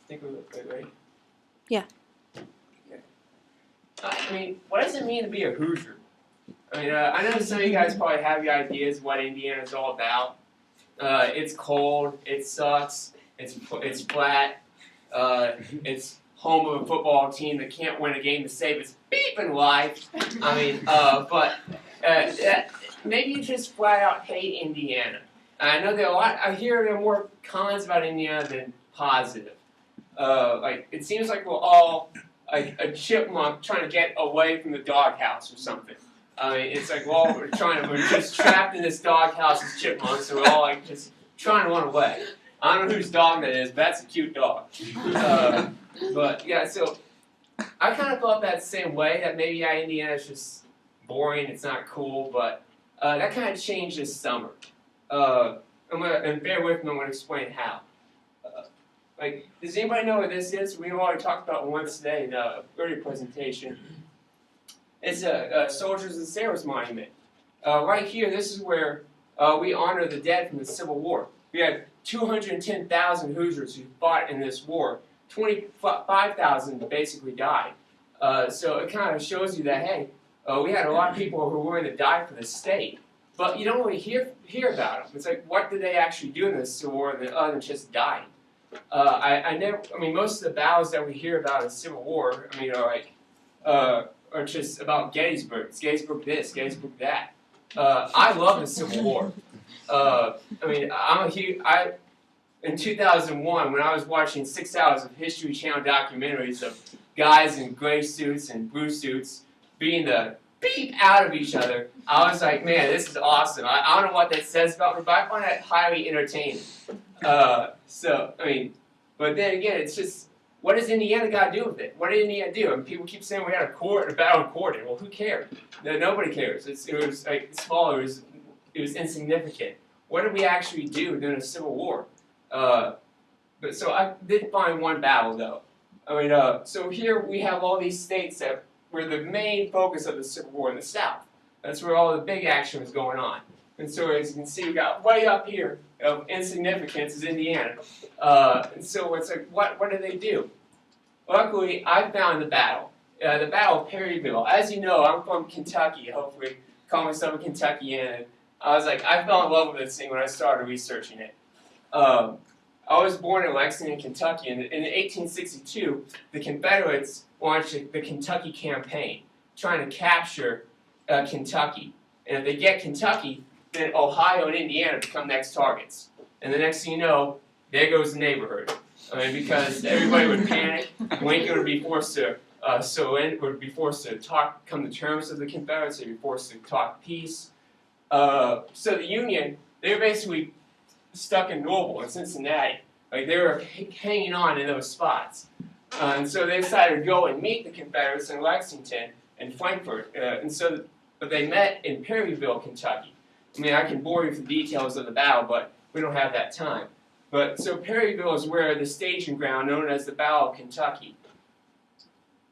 think we're ready? Yeah. Okay. I mean, what does it mean to be a Hoosier? I mean, I know some of you guys probably have your ideas what Indiana's all about. It's cold, it sucks, it's flat, it's home of a football team that can't win a game to save its beeping life. I mean, maybe you just flat out hate Indiana. I know there are I hear there are more cons about Indiana than positive. Like it seems like we're all like a chipmunk trying to get away from the doghouse or something. I mean, it's like we're just trapped in this doghouse as chipmunks, so we're all like just trying to run away. I don't know whose dog that is, but that's a cute dog. But yeah, so I kind of thought that same way, that maybe Indiana's just boring, it's not cool, but that kind of changed this summer. And bear with me, I'm going to explain how. Like, does anybody know what this is? We already talked about it once today in the earlier presentation. It's a Soldiers and Sailors Monument. Right here, this is where we honor the dead from the Civil War. We had 210,000 Hoosiers who fought in this war. 25,000 basically died. So it kind of shows you that, hey, we had a lot of people who were willing to die for the state. But you don't really hear about them. It's like, what did they actually do in this Civil War other than just die? I mean, most of the battles that we hear about in the Civil War, I mean, are just about Gettysburg. It's Gettysburg this, Gettysburg that. I love the Civil War. I mean, in 2001, when I was watching 6 hours of History Channel documentaries of guys in gray suits and blue suits beating the beat out of each other, I was like, man, this is awesome. I don't know what that says about me, but I find that highly entertaining. So, I mean, but then again, it's just, what does Indiana got to do with it? What did Indiana do? And people keep saying we had a battle in Corden. Well, who cared? Nobody cares. It was like small. It was insignificant. What did we actually do during the Civil War? But so I did find one battle though. I mean, so here we have all these states that were the main focus of the Civil War in the South. That's where all the big action was going on. And so as you can see, we got way up here of insignificance is Indiana. And so it's like, what did they do? Luckily, I found the Battle of Perryville. As you know, I'm from Kentucky. Hopefully, call myself a Kentuckian. And I was like, I fell in love with this thing when I started researching it. I was born in Lexington, Kentucky, and in 1862, the Confederates launched the Kentucky Campaign, trying to capture Kentucky. And if they get Kentucky, then Ohio and Indiana become next targets. And the next thing you know, there goes the neighborhood. I mean, because everybody would panic. Lincoln would be forced to come to terms with the Confederates. They'd be forced to talk peace. So the Union, they were basically stuck in Louisville and Cincinnati. Like they were hanging on in those spots. And so they decided to go and meet the Confederates in Lexington and Frankfort. But they met in Perryville, Kentucky. I mean, I can bore you with the details of the battle, but we don't have that time. But so Perryville is where the staging ground known as the Battle of Kentucky.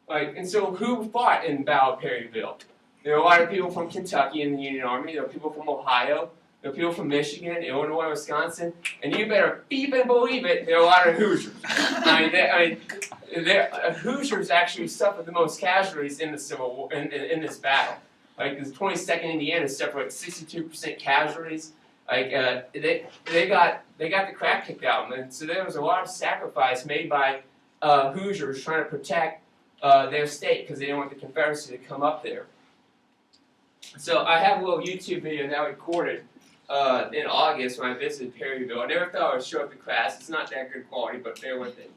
And so who fought in the Battle of Perryville? There were a lot of people from Kentucky in the Union Army. There were people from Ohio. There were people from Michigan, Illinois, Wisconsin, and you better even believe it, there are a lot of Hoosiers. Hoosiers actually suffered the most casualties in the Civil War, in this battle. Like the 22nd Indiana suffered like 62% casualties. Like they got the crap kicked out of them, and so there was a lot of sacrifice made by Hoosiers trying to protect their state because they didn't want the Confederacy to come up there. So I have a little YouTube video that I recorded in August when I visited Perryville. I never thought I would show up to class. It's not that good quality, but bear with it.